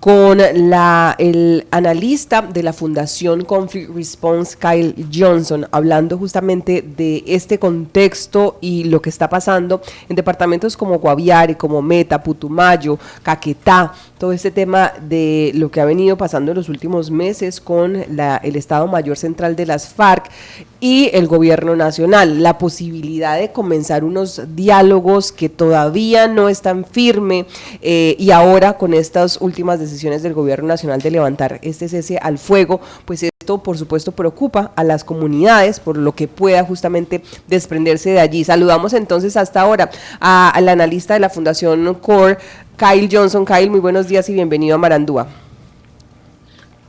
con el analista de la Fundación Conflict Response, Kyle Johnson, hablando justamente de este contexto y lo que está pasando en departamentos como Guaviare, como Meta, Putumayo, Caquetá, todo este tema de lo que ha venido pasando en los últimos meses con el Estado Mayor Central de las FARC y el gobierno nacional, la posibilidad de comenzar unos diálogos que todavía no están firmes, y ahora con estas últimas decisiones del gobierno nacional de levantar este cese al fuego, pues esto por supuesto preocupa a las comunidades por lo que pueda justamente desprenderse de allí. Saludamos entonces hasta ahora al analista de la Fundación CORE, Kyle Johnson. Kyle, muy buenos días y bienvenido a Marandúa.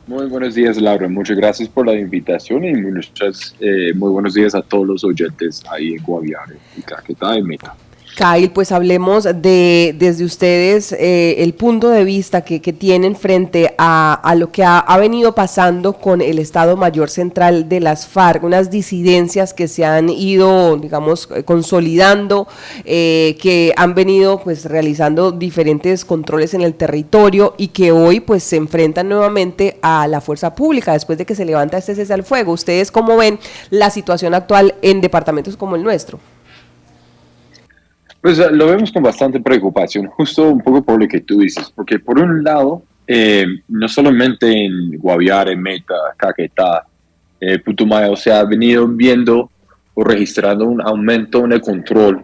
Muy buenos días, Laura. Muchas gracias por la invitación y muy buenos días a todos los oyentes ahí en Guaviare y Caquetá y Meta. Kyle, pues hablemos desde ustedes el punto de vista que tienen frente a lo que ha venido pasando con el Estado Mayor Central de las FARC, unas disidencias que se han ido, digamos, consolidando, que han venido pues realizando diferentes controles en el territorio y que hoy pues se enfrentan nuevamente a la fuerza pública después de que se levanta este cese al fuego. ¿Ustedes cómo ven la situación actual en departamentos como el nuestro? Pues lo vemos con bastante preocupación, justo un poco por lo que tú dices, porque por un lado, no solamente en Guaviare, Meta, Caquetá, Putumayo, se ha venido viendo o registrando un aumento en el control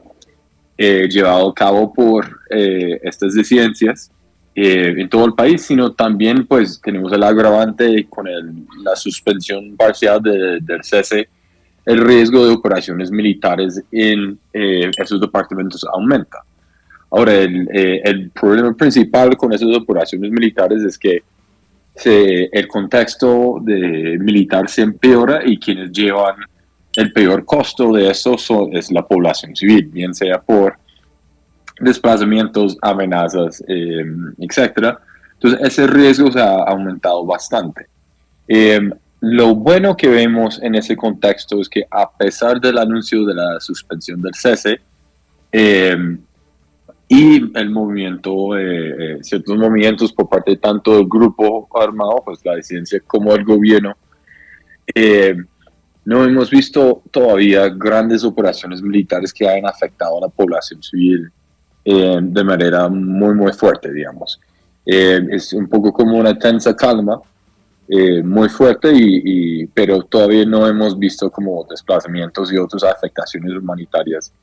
llevado a cabo por estas disidencias en todo el país, sino también pues tenemos el agravante con la suspensión parcial del cese. El riesgo de operaciones militares en esos departamentos aumenta. Ahora, el problema principal con esas operaciones militares es que el contexto militar se empeora y quienes llevan el peor costo de eso es la población civil, bien sea por desplazamientos, amenazas, etc. Entonces, ese riesgo se ha aumentado bastante. Lo bueno que vemos en ese contexto es que a pesar del anuncio de la suspensión del cese y el movimiento, ciertos movimientos por parte de tanto del grupo armado, pues la disidencia como el gobierno, no hemos visto todavía grandes operaciones militares que hayan afectado a la población civil de manera muy, muy fuerte, digamos. Es un poco como una tensa calma, muy fuerte, pero todavía no hemos visto como desplazamientos y otras afectaciones humanitarias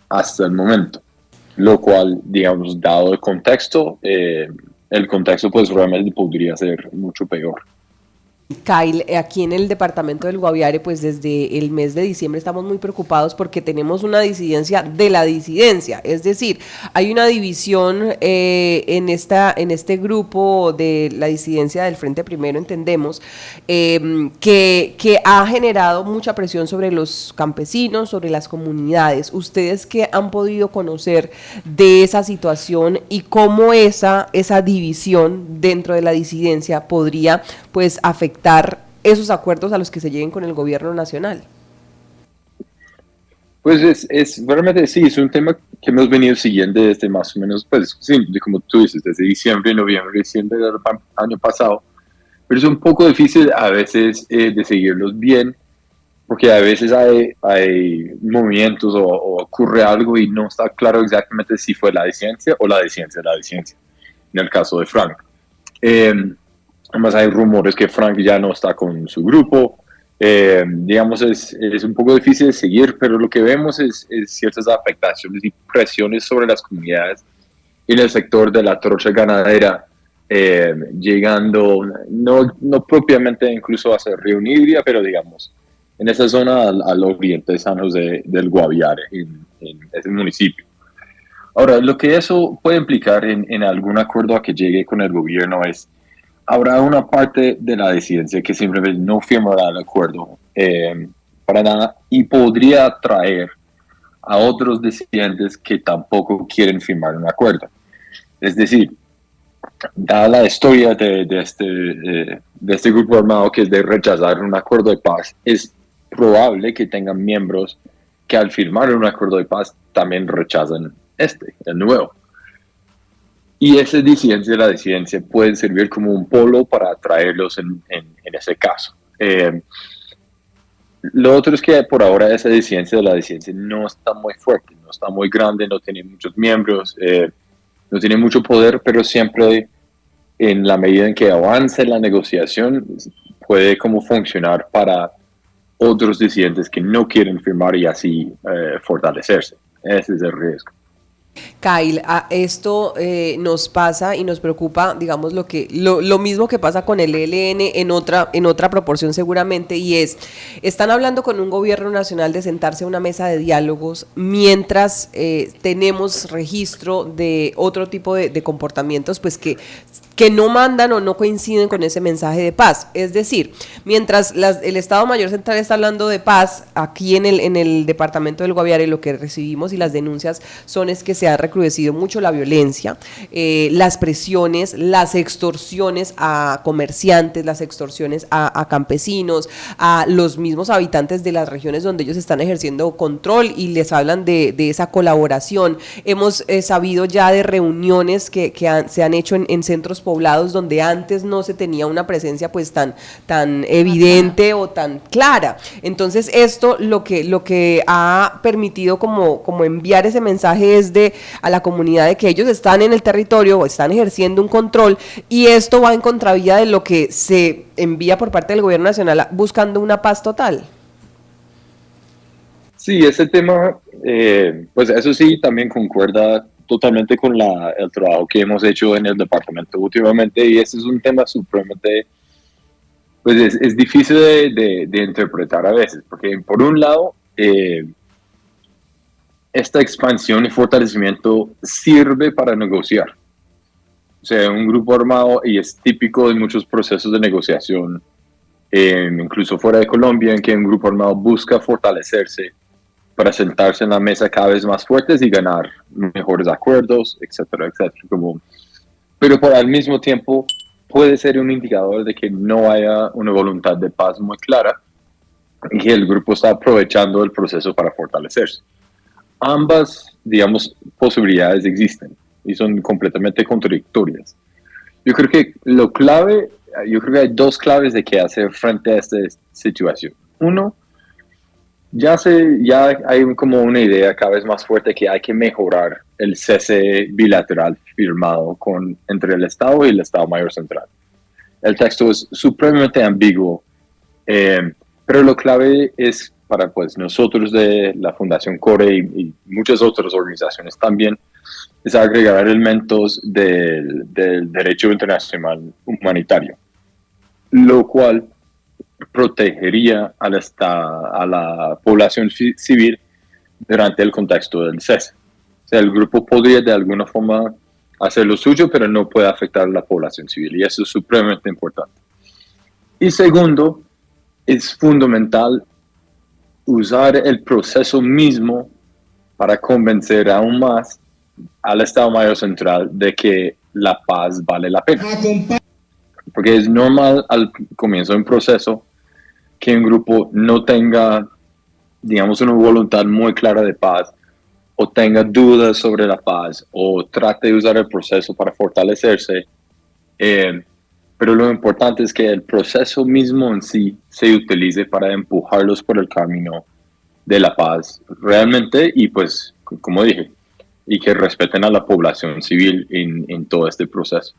hasta el momento, lo cual, digamos, dado el contexto pues realmente podría ser mucho peor. Kyle, aquí en el departamento del Guaviare, pues desde el mes de diciembre estamos muy preocupados porque tenemos una disidencia de la disidencia, es decir, hay una división en este grupo de la disidencia del Frente Primero, entendemos, que ha generado mucha presión sobre los campesinos, sobre las comunidades. ¿Ustedes qué han podido conocer de esa situación y cómo esa división dentro de la disidencia podría pues afectar esos acuerdos a los que se lleguen con el gobierno nacional? Pues realmente sí, es un tema que hemos venido siguiendo desde más o menos, pues sí, como tú dices, desde diciembre, noviembre, diciembre del año pasado, pero es un poco difícil a veces de seguirlos bien, porque a veces hay movimientos o ocurre algo y no está claro exactamente si fue la disidencia o la disidencia de la disidencia, en el caso de Frank. Además hay rumores que Frank ya no está con su grupo. Digamos, es un poco difícil de seguir, pero lo que vemos es ciertas afectaciones y presiones sobre las comunidades en el sector de la trocha ganadera, llegando no propiamente incluso a ser Río Nigria, pero digamos, en esa zona al oriente de San José del Guaviare, en ese municipio. Ahora, lo que eso puede implicar en algún acuerdo a que llegue con el gobierno es habrá una parte de la disidencia que simplemente no firmará el acuerdo para nada y podría atraer a otros disidentes que tampoco quieren firmar un acuerdo. Es decir, dada la historia de este grupo armado que es de rechazar un acuerdo de paz, es probable que tengan miembros que al firmar un acuerdo de paz también rechazan el nuevo. Y esa disidencia de la disidencia puede servir como un polo para atraerlos en ese caso. Lo otro es que por ahora esa disidencia de la disidencia no está muy fuerte, no está muy grande, no tiene muchos miembros, no tiene mucho poder, pero siempre en la medida en que avance la negociación puede como funcionar para otros disidentes que no quieren firmar y así fortalecerse. Ese es el riesgo. Kyle, esto nos pasa y nos preocupa, digamos, lo mismo que pasa con el ELN en otra proporción seguramente, y están hablando con un gobierno nacional de sentarse a una mesa de diálogos mientras tenemos registro de otro tipo de comportamientos, pues que no mandan o no coinciden con ese mensaje de paz. Es decir, mientras el Estado Mayor Central está hablando de paz, aquí en el departamento del Guaviare lo que recibimos y las denuncias es que se ha recrudecido mucho la violencia, las presiones, las extorsiones a comerciantes, las extorsiones a campesinos, a los mismos habitantes de las regiones donde ellos están ejerciendo control, y les hablan de esa colaboración. Hemos sabido ya de reuniones que se han hecho en centros poblados donde antes no se tenía una presencia pues tan evidente o tan clara. Entonces esto lo que ha permitido como enviar ese mensaje es a la comunidad de que ellos están en el territorio o están ejerciendo un control, y esto va en contravía de lo que se envía por parte del gobierno nacional buscando una paz total. Sí, ese tema, pues eso sí, también concuerda totalmente con el trabajo que hemos hecho en el departamento últimamente, y ese es un tema supremamente, pues es difícil de interpretar a veces, porque por un lado, esta expansión y fortalecimiento sirve para negociar. O sea, un grupo armado, y es típico de muchos procesos de negociación, incluso fuera de Colombia, en que un grupo armado busca fortalecerse para sentarse en la mesa cada vez más fuertes y ganar mejores acuerdos, etcétera, etcétera. Pero al mismo tiempo puede ser un indicador de que no haya una voluntad de paz muy clara y que el grupo está aprovechando el proceso para fortalecerse. Ambas, digamos, posibilidades existen y son completamente contradictorias. Yo creo que hay dos claves de qué hacer frente a esta situación. Uno, ya hay como una idea cada vez más fuerte que hay que mejorar el cese bilateral firmado entre el Estado y el Estado Mayor Central. El texto es supremamente ambiguo, pero lo clave es para pues nosotros de la Fundación CORE y muchas otras organizaciones también, es agregar elementos del derecho internacional humanitario, lo cual protegería a la población civil durante el contexto del cese. O sea, el grupo podría de alguna forma hacer lo suyo, pero no puede afectar a la población civil, y eso es supremamente importante. Y segundo, es fundamental usar el proceso mismo para convencer aún más al Estado Mayor Central de que la paz vale la pena. Porque es normal al comienzo de un proceso que un grupo no tenga, digamos, una voluntad muy clara de paz, o tenga dudas sobre la paz, o trate de usar el proceso para fortalecerse. Pero lo importante es que el proceso mismo en sí se utilice para empujarlos por el camino de la paz realmente, y pues, como dije, y que respeten a la población civil en todo este proceso.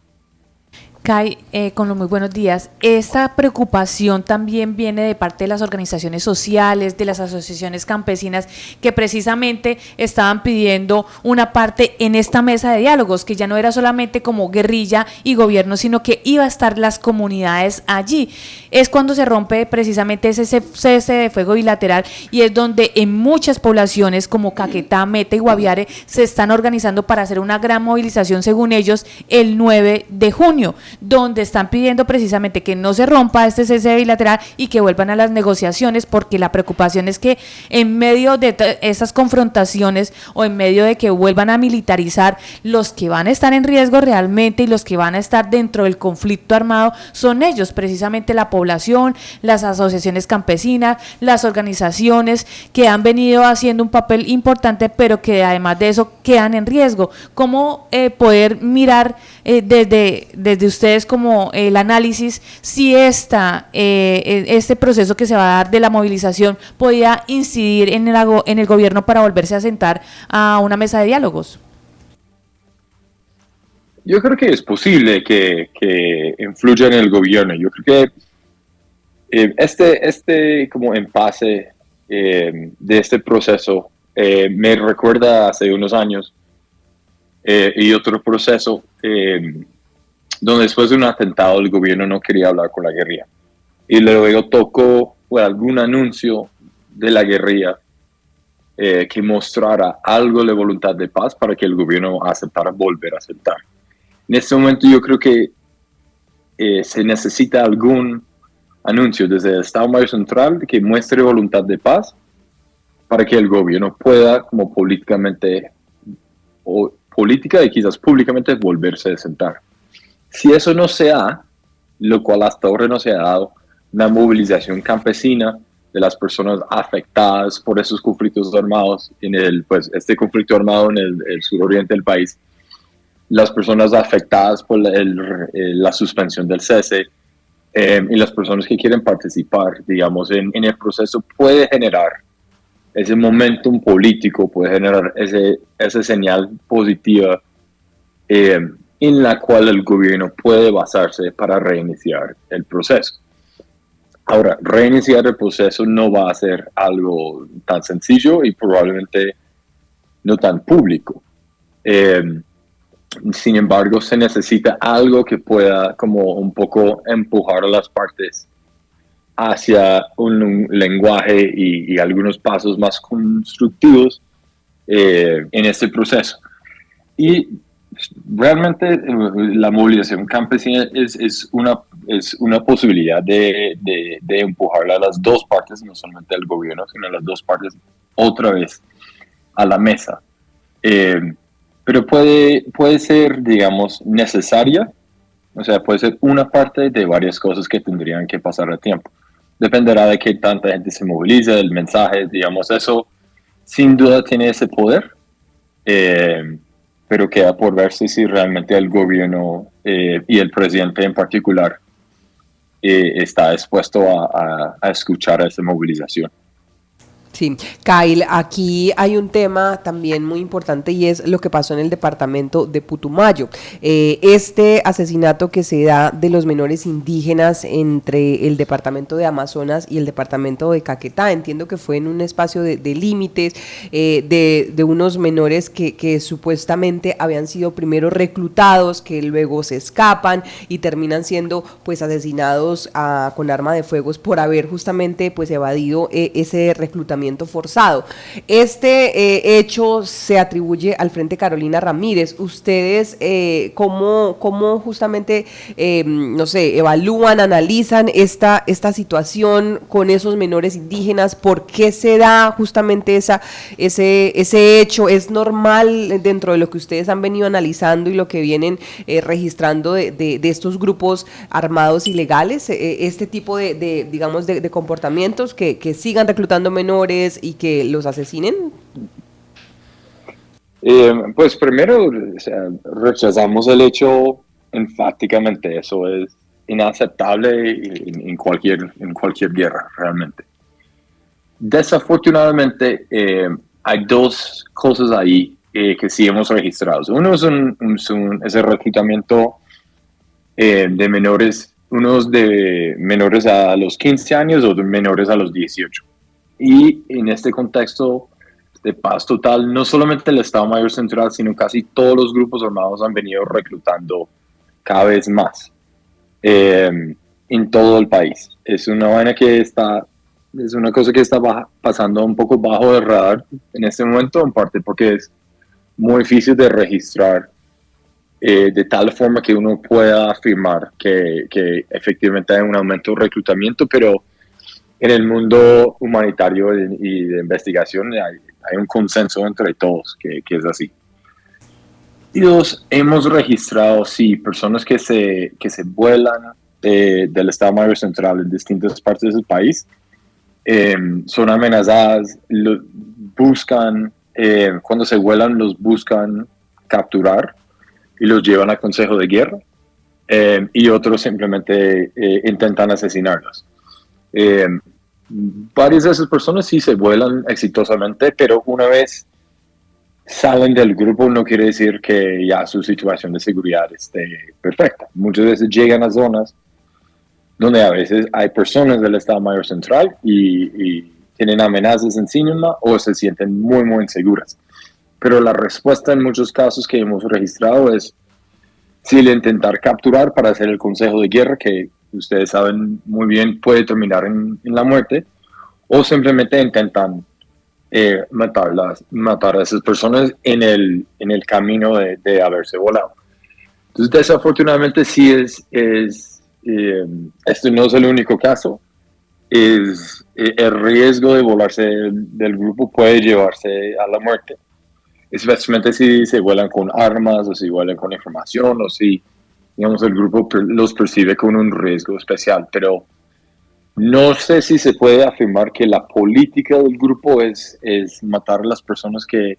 Kai, con los muy buenos días. Esta preocupación también viene de parte de las organizaciones sociales, de las asociaciones campesinas, que precisamente estaban pidiendo una parte en esta mesa de diálogos, que ya no era solamente como guerrilla y gobierno, sino que iba a estar las comunidades allí. Es cuando se rompe precisamente ese cese de fuego bilateral, y es donde en muchas poblaciones como Caquetá, Meta y Guaviare se están organizando para hacer una gran movilización, según ellos, el 9 de junio. donde están pidiendo precisamente que no se rompa este cese bilateral y que vuelvan a las negociaciones, porque la preocupación es que en medio de esas confrontaciones o en medio de que vuelvan a militarizar, los que van a estar en riesgo realmente y los que van a estar dentro del conflicto armado son ellos, precisamente la población, las asociaciones campesinas, las organizaciones que han venido haciendo un papel importante, pero que además de eso quedan en riesgo. ¿Cómo poder mirar desde ustedes como el análisis si este proceso que se va a dar de la movilización podía incidir en el gobierno para volverse a sentar a una mesa de diálogos? Yo creo que es posible que influya en el gobierno. Yo creo que este como empase de este proceso me recuerda hace unos años y otro proceso donde después de un atentado el gobierno no quería hablar con la guerrilla y luego tocó algún anuncio de la guerrilla que mostrara algo de voluntad de paz para que el gobierno aceptara volver a aceptar. En este momento yo creo que se necesita algún anuncio desde el Estado Mayor Central que muestre voluntad de paz para que el gobierno pueda, como política y quizás públicamente, volverse a sentar. Si eso no se da, lo cual hasta ahora no se ha dado, una movilización campesina de las personas afectadas por esos conflictos armados, este conflicto armado en el suroriente del país, las personas afectadas por la suspensión del cese y las personas que quieren participar, digamos, en el proceso, puede generar ese momentum político, puede generar esa señal positiva en la cual el gobierno puede basarse para reiniciar el proceso. Ahora, reiniciar el proceso no va a ser algo tan sencillo y probablemente no tan público. Sin embargo, se necesita algo que pueda como un poco empujar a las partes hacia un lenguaje y algunos pasos más constructivos en este proceso. Y realmente la movilización campesina es una posibilidad de empujar a las dos partes, no solamente al gobierno, sino a las dos partes otra vez a la mesa. Pero puede ser, digamos, necesaria, o sea, puede ser una parte de varias cosas que tendrían que pasar a tiempo. Dependerá de qué tanta gente se moviliza, del mensaje, digamos, eso sin duda tiene ese poder, pero queda por verse si realmente el gobierno y el presidente en particular está dispuesto a escuchar a esa movilización. Sí, Kyle, aquí hay un tema también muy importante y es lo que pasó en el departamento de Putumayo. Este asesinato que se da de los menores indígenas entre el departamento de Amazonas y el departamento de Caquetá, entiendo que fue en un espacio de límites de unos menores que supuestamente habían sido primero reclutados, que luego se escapan y terminan siendo pues asesinados con arma de fuego por haber justamente pues evadido ese reclutamiento forzado. Este hecho se atribuye al Frente Carolina Ramírez. Ustedes, ¿cómo justamente, no sé, evalúan, analizan esta situación con esos menores indígenas? ¿Por qué se da justamente ese hecho? ¿Es normal dentro de lo que ustedes han venido analizando y lo que vienen registrando de estos grupos armados ilegales, este tipo digamos, de comportamientos que sigan reclutando menores y que los asesinen? Pues primero, o sea, rechazamos el hecho enfáticamente. Eso es inaceptable en cualquier guerra, realmente. Desafortunadamente, hay dos cosas ahí que sí hemos registrado. Uno es el reclutamiento de menores, unos de menores a los 15 años, otros menores a los 18. Y en este contexto de paz total, no solamente el Estado Mayor Central, sino casi todos los grupos armados han venido reclutando cada vez más en todo el país. Es una cosa que está pasando un poco bajo el radar en este momento, en parte porque es muy difícil de registrar de tal forma que uno pueda afirmar que efectivamente hay un aumento de reclutamiento, pero en el mundo humanitario y de investigación hay un consenso entre todos que es así. Y dos, hemos registrado, sí, personas que se vuelan del Estado Mayor Central en distintas partes del país, son amenazadas, buscan, cuando se vuelan los buscan capturar y los llevan a consejo de guerra, y otros simplemente intentan asesinarlos. Varias de esas personas sí se vuelan exitosamente, pero una vez salen del grupo no quiere decir que ya su situación de seguridad esté perfecta. Muchas veces llegan a zonas donde a veces hay personas del Estado Mayor Central y tienen amenazas encima o se sienten muy, muy inseguras. Pero la respuesta en muchos casos que hemos registrado es sí, el intentar capturar para hacer el consejo de guerra, que ustedes saben muy bien puede terminar en la muerte, o simplemente intentan matar a esas personas en el camino de haberse volado. Entonces, desafortunadamente, sí esto no es el único caso. El riesgo de volarse del grupo puede llevarse a la muerte, especialmente si se vuelan con armas o si vuelan con información o si, digamos, el grupo los percibe con un riesgo especial. Pero no sé si se puede afirmar que la política del grupo es matar a las personas que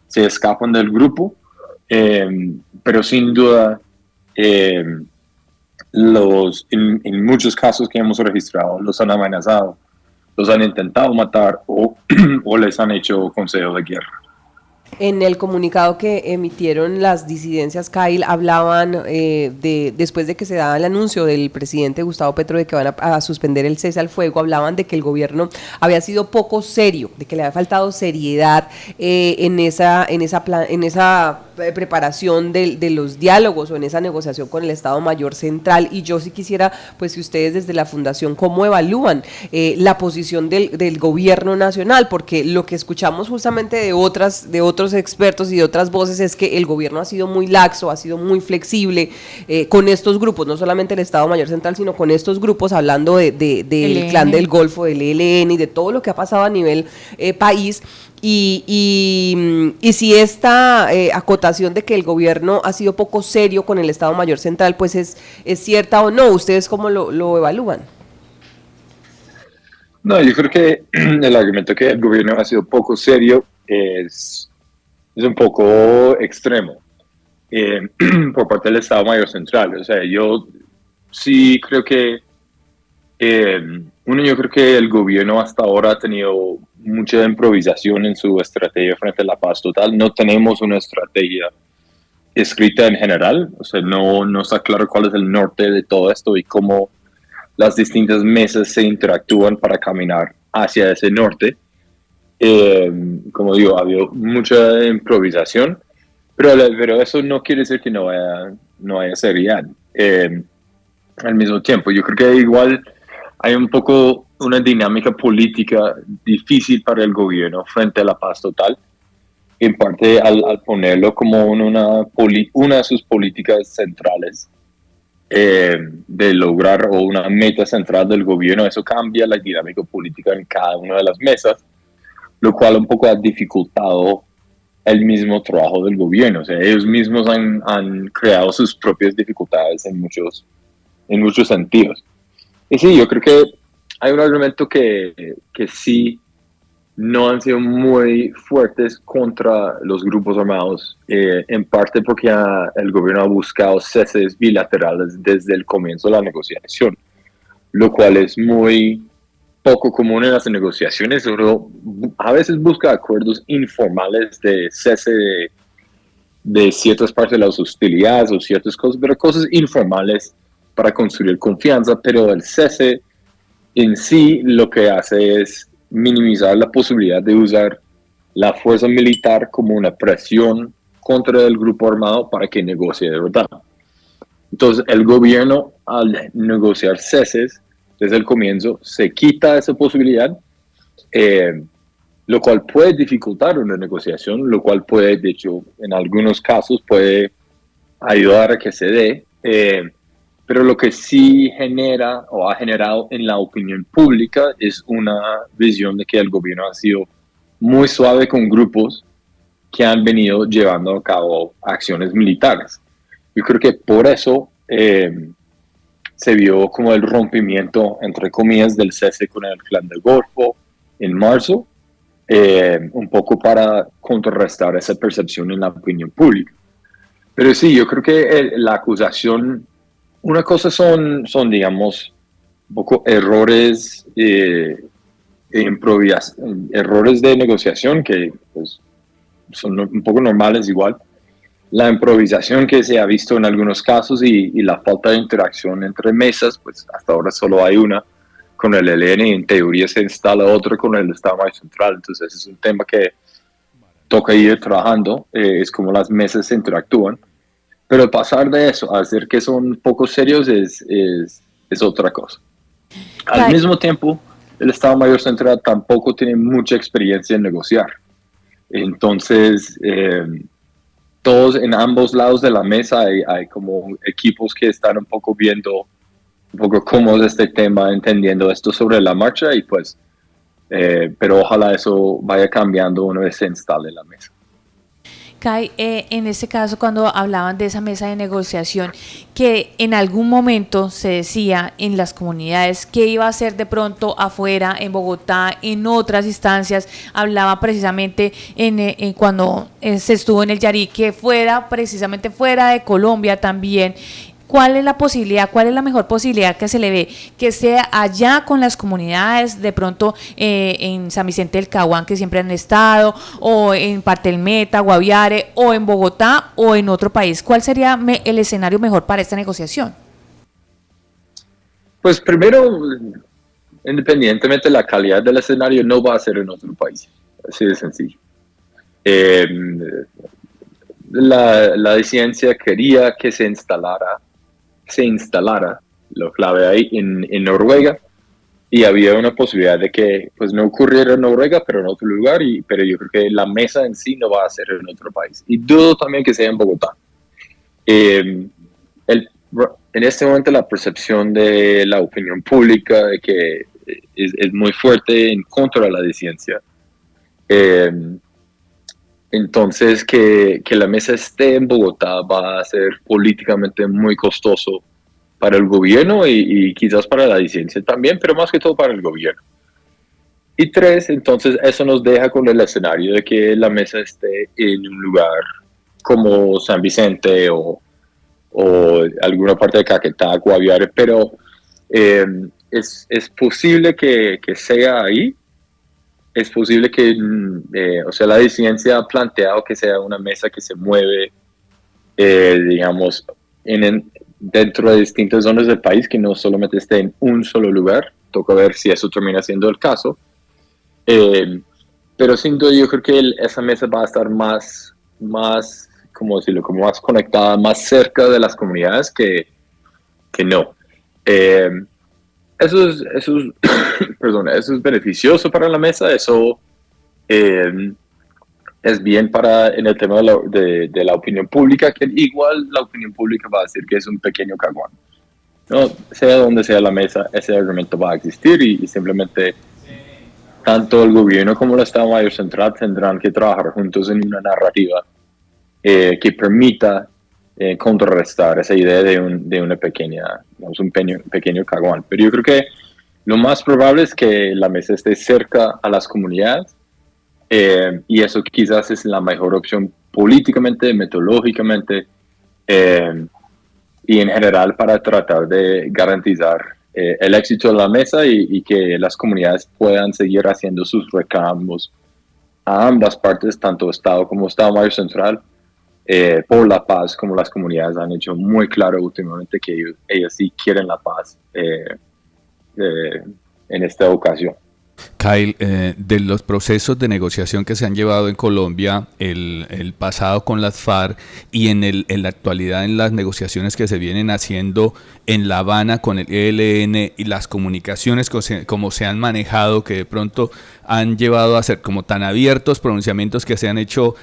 se escapan del grupo, pero sin duda en muchos casos que hemos registrado los han amenazado, los han intentado matar o les han hecho consejo de guerra. En el comunicado que emitieron las disidencias, Kyle, hablaban después de que se daba el anuncio del presidente Gustavo Petro de que van a suspender el cese al fuego, hablaban de que el gobierno había sido poco serio, de que le había faltado seriedad en esa preparación de los diálogos o en esa negociación con el Estado Mayor Central. Y yo sí quisiera, pues, si ustedes desde la Fundación, ¿cómo evalúan la posición del gobierno nacional? Porque lo que escuchamos justamente de otros expertos y de otras voces es que el gobierno ha sido muy laxo, ha sido muy flexible con estos grupos, no solamente el Estado Mayor Central, sino con estos grupos, hablando del Clan del Golfo, del ELN y de todo lo que ha pasado a nivel país. Y si esta acotación de que el gobierno ha sido poco serio con el Estado Mayor Central, pues es cierta o no. ¿Ustedes cómo lo evalúan? No, yo creo que el argumento que el gobierno ha sido poco serio es un poco extremo por parte del Estado Mayor Central. O sea, yo sí creo que yo creo que el gobierno hasta ahora ha tenido mucha improvisación en su estrategia frente a la paz total. No tenemos una estrategia escrita en general, o sea, no está claro cuál es el norte de todo esto y cómo las distintas mesas se interactúan para caminar hacia ese norte. Como digo, ha habido mucha improvisación, pero eso no quiere decir que no haya seriedad. Al mismo tiempo, yo creo que igual hay un poco una dinámica política difícil para el gobierno frente a la paz total, en parte al ponerlo como una de sus políticas centrales de lograr, o una meta central del gobierno. Eso cambia la dinámica política en cada una de las mesas, lo cual un poco ha dificultado el mismo trabajo del gobierno. O sea, ellos mismos han creado sus propias dificultades en muchos sentidos. Y sí, yo creo que hay un argumento que sí no han sido muy fuertes contra los grupos armados, en parte porque el gobierno ha buscado ceses bilaterales desde el comienzo de la negociación, lo cual es muy poco común en las negociaciones. Uno a veces busca acuerdos informales de cese de ciertas partes de las hostilidades o ciertas cosas, pero cosas informales para construir confianza. Pero el cese en sí lo que hace es minimizar la posibilidad de usar la fuerza militar como una presión contra el grupo armado para que negocie de verdad. Entonces, el gobierno, al negociar ceses desde el comienzo, se quita esa posibilidad, lo cual puede dificultar una negociación, lo cual puede, de hecho, en algunos casos puede ayudar a que se dé. Pero lo que sí genera o ha generado en la opinión pública es una visión de que el gobierno ha sido muy suave con grupos que han venido llevando a cabo acciones militares. Yo creo que por eso se vio como el rompimiento, entre comillas, del cese con el Clan del Golfo en marzo, un poco para contrarrestar esa percepción en la opinión pública. Pero sí, yo creo que la acusación, una cosa son digamos, un poco errores, errores de negociación que pues, son un poco normales igual. La improvisación que se ha visto en algunos casos y la falta de interacción entre mesas, pues hasta ahora solo hay una con el ELN y en teoría se instala otra con el Estado Mayor Central. Entonces es un tema que toca ir trabajando, es como las mesas se interactúan. Pero pasar de eso a hacer que son poco serios es otra cosa. Al mismo tiempo, el Estado Mayor Central tampoco tiene mucha experiencia en negociar. Entonces, todos en ambos lados de la mesa hay como equipos que están un poco viendo un poco cómo es este tema, entendiendo esto sobre la marcha y pues, pero ojalá eso vaya cambiando una vez se instale la mesa. Kai, en este caso, cuando hablaban de esa mesa de negociación, que en algún momento se decía en las comunidades que iba a ser de pronto afuera, en Bogotá, en otras instancias, hablaba precisamente cuando se estuvo en el Yari, que fuera precisamente fuera de Colombia también. ¿Cuál es la posibilidad, cuál es la mejor posibilidad que se le ve? Que sea allá con las comunidades, de pronto en San Vicente del Caguán, que siempre han estado, o en parte del Meta, Guaviare, o en Bogotá, o en otro país. ¿Cuál sería el escenario mejor para esta negociación? Pues primero, independientemente de la calidad del escenario, no va a ser en otro país. Así de sencillo. La disidencia quería que se instalara, lo clave ahí, en Noruega, y había una posibilidad de que pues no ocurriera en Noruega, pero en otro lugar, pero yo creo que la mesa en sí no va a ser en otro país. Y dudo también que sea en Bogotá. En este momento la percepción de la opinión pública de que es muy fuerte en contra de la disidencia. Entonces, que la mesa esté en Bogotá va a ser políticamente muy costoso para el gobierno y quizás para la disidencia también, pero más que todo para el gobierno. Y tres, entonces eso nos deja con el escenario de que la mesa esté en un lugar como San Vicente o alguna parte de Caquetá, Guaviare, pero es posible que sea ahí. Es posible que, o sea, la disidencia ha planteado que sea una mesa que se mueve, digamos, dentro de distintas zonas del país, que no solamente esté en un solo lugar. Toca ver si eso termina siendo el caso. Pero sin duda yo creo que esa mesa va a estar más, como decirlo, como más conectada, más cerca de las comunidades que no. Eso es perdón, eso es beneficioso para la mesa, eso es bien en el tema de la opinión pública, que igual la opinión pública va a decir que es un pequeño caguán. No, sea donde sea la mesa, ese argumento va a existir y simplemente tanto el gobierno como el Estado Mayor Central tendrán que trabajar juntos en una narrativa que permita contrarrestar esa idea de una pequeña, digamos, un pequeño caguán. Pero yo creo que lo más probable es que la mesa esté cerca a las comunidades y eso quizás es la mejor opción políticamente, metodológicamente y en general para tratar de garantizar el éxito de la mesa y que las comunidades puedan seguir haciendo sus reclamos a ambas partes, tanto Estado como Estado Mayor Central, por la paz, como las comunidades han hecho muy claro últimamente que ellas sí quieren la paz en esta ocasión. Kyle, de los procesos de negociación que se han llevado en Colombia, el pasado con las FARC y en la actualidad en las negociaciones que se vienen haciendo en La Habana con el ELN y las comunicaciones como se han manejado, que de pronto han llevado a ser como tan abiertos pronunciamientos que se han hecho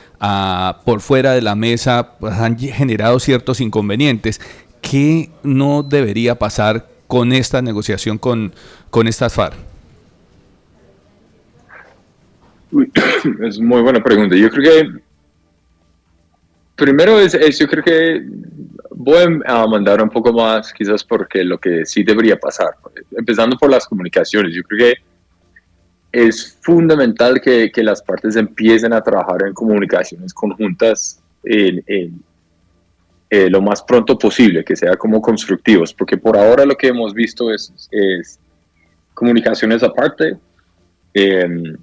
por fuera de la mesa, pues han generado ciertos inconvenientes. ¿Qué no debería pasar con esta negociación con estas FARC? Es muy buena pregunta. Yo creo que primero yo creo que voy a mandar un poco más quizás porque lo que sí debería pasar, empezando por las comunicaciones. Yo creo que es fundamental que las partes empiecen a trabajar en comunicaciones conjuntas lo más pronto posible, que sea como constructivos, porque por ahora lo que hemos visto es comunicaciones aparte,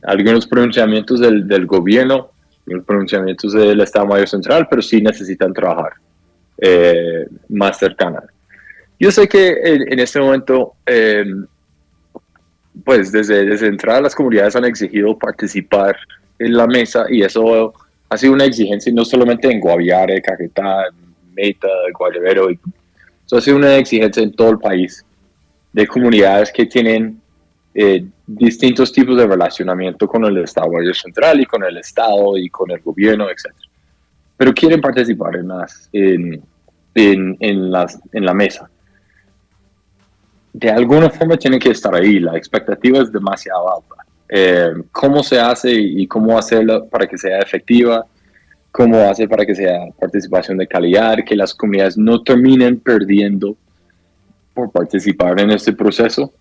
algunos pronunciamientos del gobierno, algunos pronunciamientos del Estado Mayor Central, pero sí necesitan trabajar más cercana. Yo sé que en este momento, pues desde entrada las comunidades han exigido participar en la mesa y eso ha sido una exigencia no solamente en Guaviare, Caquetá, Meta, Guayabero, eso ha sido una exigencia en todo el país de comunidades que tienen distintos tipos de relacionamiento con el Estado Mayor Central y con el Estado y con el gobierno, etc. Pero quieren participar en la mesa. De alguna forma tienen que estar ahí, la expectativa es demasiado alta. ¿Cómo se hace y cómo hacerlo para que sea efectiva? ¿Cómo hace para que sea participación de calidad? Que las comunidades no terminen perdiendo por participar en este proceso.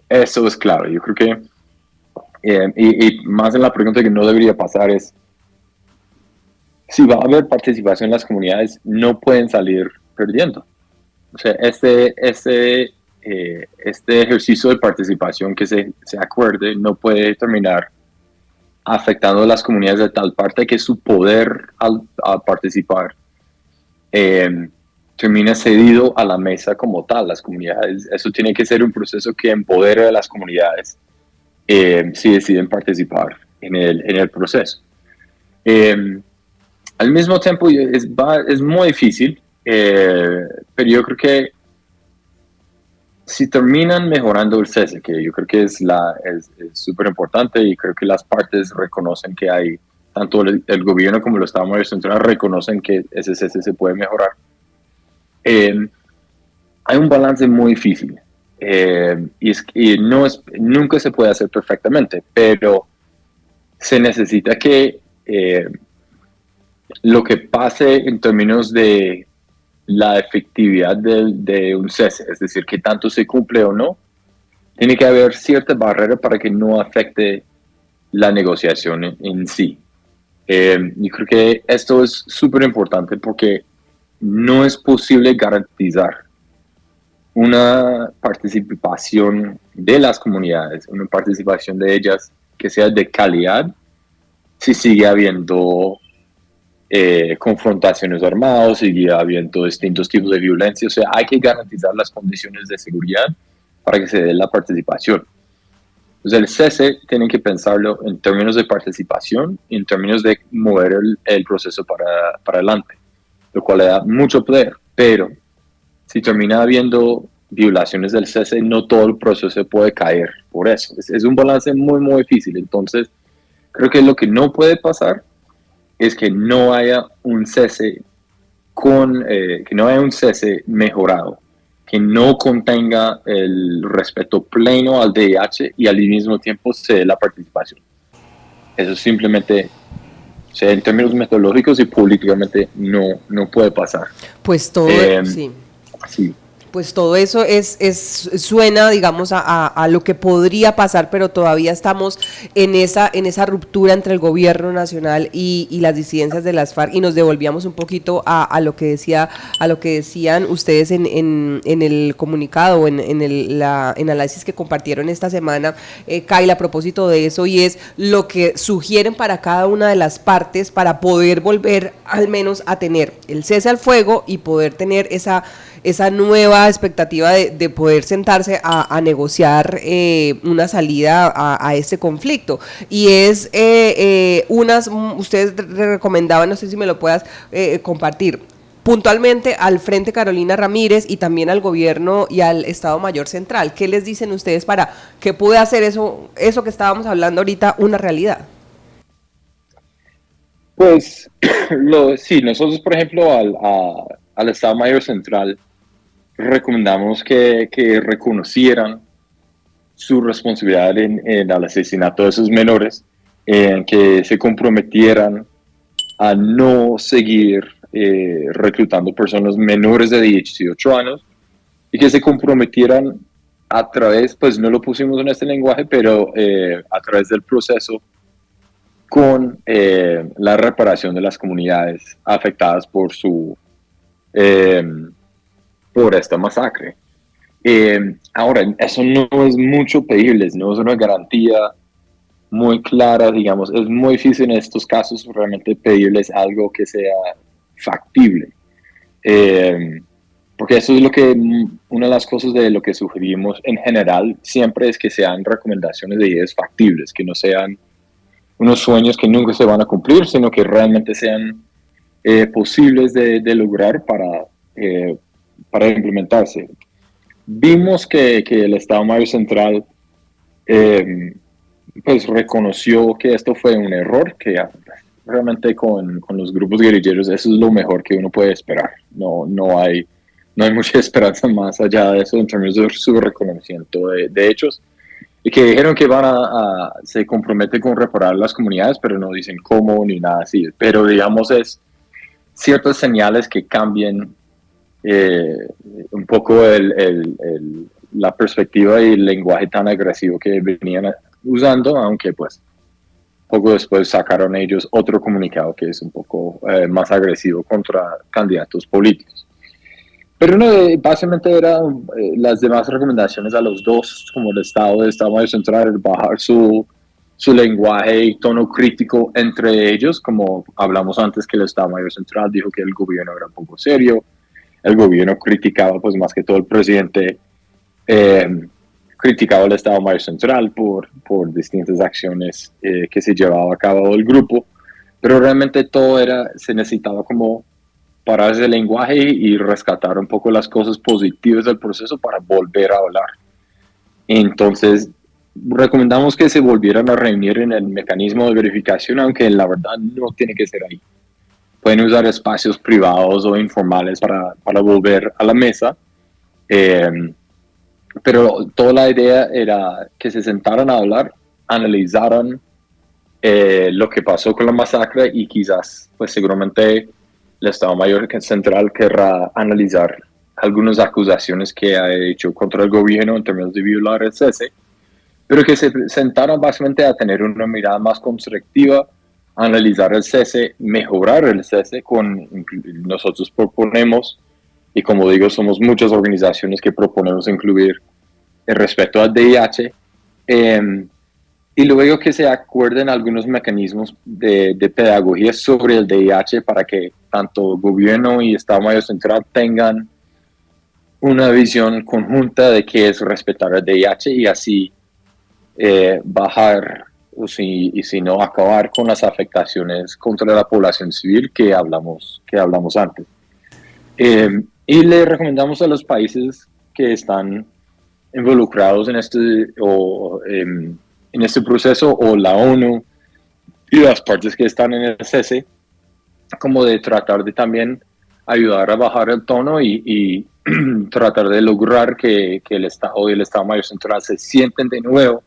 Eso es claro. Yo creo que, y más en la pregunta que no debería pasar es, si va a haber participación en las comunidades, no pueden salir perdiendo. O sea, este ejercicio de participación que se acuerde no puede terminar afectando a las comunidades de tal parte que su poder al participar termina cedido a la mesa como tal. Las comunidades, eso tiene que ser un proceso que empodere a las comunidades si deciden participar en el proceso. Al mismo tiempo es muy difícil, pero yo creo que si terminan mejorando el cese, que yo creo que es súper importante y creo que las partes reconocen que hay, tanto el gobierno como el Estado Mayor Central reconocen que ese cese se puede mejorar. Hay un balance muy difícil nunca se puede hacer perfectamente, pero se necesita que lo que pase en términos de la efectividad de un cese, es decir, que tanto se cumple o no, tiene que haber cierta barrera para que no afecte la negociación en sí. Yo creo que esto es súper importante porque no es posible garantizar una participación de las comunidades, una participación de ellas que sea de calidad si sigue habiendo confrontaciones armadas, sigue habiendo distintos tipos de violencia. O sea, hay que garantizar las condiciones de seguridad para que se dé la participación. Entonces el cese tienen que pensarlo en términos de participación y en términos de mover el proceso para adelante, lo cual le da mucho poder, pero si termina habiendo violaciones del cese, no todo el proceso puede caer por eso. Es un balance muy, muy difícil. Entonces, creo que lo que no puede pasar es que no haya un cese mejorado, que no contenga el respeto pleno al DIH y al mismo tiempo se dé la participación. Eso simplemente, o sea, en términos metodológicos y políticamente no puede pasar. Pues todo, sí. Pues todo eso suena, digamos, a lo que podría pasar, pero todavía estamos en esa ruptura entre el gobierno nacional y las disidencias de las FARC, y nos devolvíamos un poquito a lo que decían ustedes en el comunicado o en el análisis que compartieron esta semana, Kyle, a propósito de eso, y es lo que sugieren para cada una de las partes para poder volver al menos a tener el cese al fuego y poder tener esa nueva expectativa de poder sentarse a negociar una salida a este conflicto. Y es ustedes recomendaban, no sé si me lo puedas compartir, puntualmente al Frente Carolina Ramírez y también al gobierno y al Estado Mayor Central. ¿Qué les dicen ustedes para que pueda hacer eso que estábamos hablando ahorita una realidad? Pues sí, nosotros, por ejemplo, al Estado Mayor Central recomendamos que reconocieran su responsabilidad en el asesinato de esos menores, que se comprometieran a no seguir reclutando personas menores de 18 años y que se comprometieran a través, pues no lo pusimos en este lenguaje, pero a través del proceso con la reparación de las comunidades afectadas por esta masacre. Ahora, eso no es mucho pedirles, no es una garantía muy clara, digamos, es muy difícil en estos casos realmente pedirles algo que sea factible. Porque eso es una de las cosas de lo que sugerimos en general siempre es que sean recomendaciones de ideas factibles, que no sean unos sueños que nunca se van a cumplir, sino que realmente sean posibles de lograr para implementarse. Vimos que el Estado Mayor Central pues reconoció que esto fue un error, que realmente con los grupos guerrilleros eso es lo mejor que uno puede esperar. No hay mucha esperanza más allá de eso en términos de su reconocimiento de hechos. Y que dijeron que se comprometen con reparar las comunidades, pero no dicen cómo ni nada así. Pero digamos es ciertas señales que cambien un poco la perspectiva y el lenguaje tan agresivo que venían usando, aunque pues poco después sacaron ellos otro comunicado que es un poco más agresivo contra candidatos políticos. Pero básicamente eran las demás recomendaciones a los dos, como el Estado Mayor Central, bajar su lenguaje y tono crítico entre ellos, como hablamos antes que el Estado Mayor Central dijo que el gobierno era un poco serio, el gobierno criticaba, pues más que todo el presidente criticaba al Estado Mayor Central por distintas acciones que se llevaba a cabo el grupo, pero realmente se necesitaba como parar ese lenguaje y rescatar un poco las cosas positivas del proceso para volver a hablar. Entonces, recomendamos que se volvieran a reunir en el mecanismo de verificación, aunque la verdad no tiene que ser ahí. Pueden usar espacios privados o informales para volver a la mesa, pero toda la idea era que se sentaran a hablar, analizaran lo que pasó con la masacre y quizás, pues seguramente el Estado Mayor Central querrá analizar algunas acusaciones que ha hecho contra el gobierno en términos de violar el cese, pero que se sentaran básicamente a tener una mirada más constructiva, analizar el cese, mejorar el cese. Nosotros proponemos, y como digo, somos muchas organizaciones que proponemos incluir el respeto al VIH, y luego que se acuerden algunos mecanismos de pedagogía sobre el VIH para que tanto gobierno y Estado Mayor Central tengan una visión conjunta de qué es respetar el VIH y así bajar y si no acabar con las afectaciones contra la población civil que hablamos antes. Y le recomendamos a los países que están involucrados en este proceso, o la ONU y las partes que están en el cese, como de tratar de también ayudar a bajar el tono y tratar de lograr que el Estado y el Estado Mayor Central se sienten de nuevo,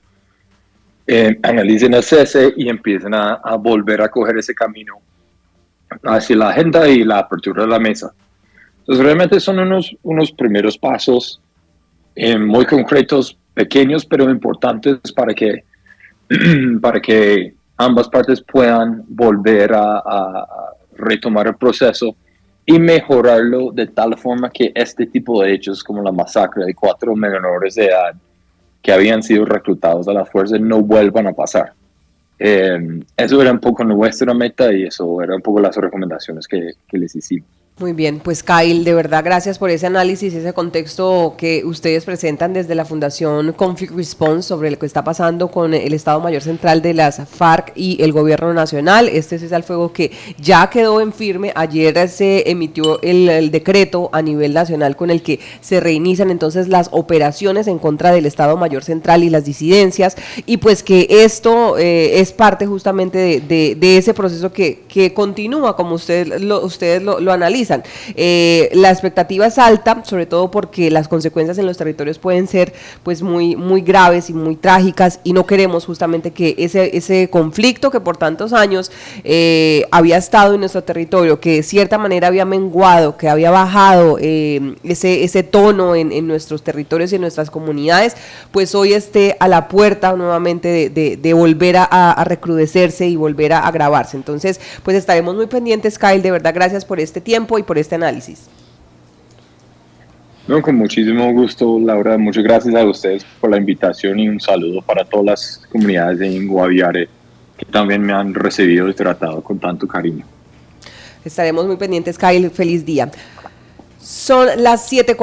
analicen el cese y empiecen a volver a coger ese camino hacia la agenda y la apertura de la mesa. Entonces realmente son unos primeros pasos muy concretos, pequeños pero importantes para que ambas partes puedan volver a retomar el proceso y mejorarlo de tal forma que este tipo de hechos como la masacre de 4 menores de edad que habían sido reclutados a las fuerzas no vuelvan a pasar. Eso era un poco nuestra meta y eso era un poco las recomendaciones que les hicimos. Muy bien, pues Kyle, de verdad gracias por ese análisis, ese contexto que ustedes presentan desde la Fundación Conflict Response sobre lo que está pasando con el Estado Mayor Central de las FARC y el Gobierno Nacional. Este cese al fuego que ya quedó en firme. Ayer se emitió el decreto a nivel nacional con el que se reinician entonces las operaciones en contra del Estado Mayor Central y las disidencias, y pues que esto es parte justamente de ese proceso que continúa, como ustedes lo analizan. La expectativa es alta, sobre todo porque las consecuencias en los territorios pueden ser pues muy graves y muy trágicas, y no queremos justamente que ese conflicto que por tantos años había estado en nuestro territorio, que de cierta manera había menguado, que había bajado ese tono en nuestros territorios y en nuestras comunidades, pues hoy esté a la puerta nuevamente de volver a recrudecerse y volver a agravarse. Entonces, pues estaremos muy pendientes, Kyle, de verdad gracias por este tiempo y por este análisis. No, con muchísimo gusto, Laura. Muchas gracias a ustedes por la invitación y un saludo para todas las comunidades en Guaviare que también me han recibido y tratado con tanto cariño. Estaremos muy pendientes, Kyle. Feliz día. Son las 7:40.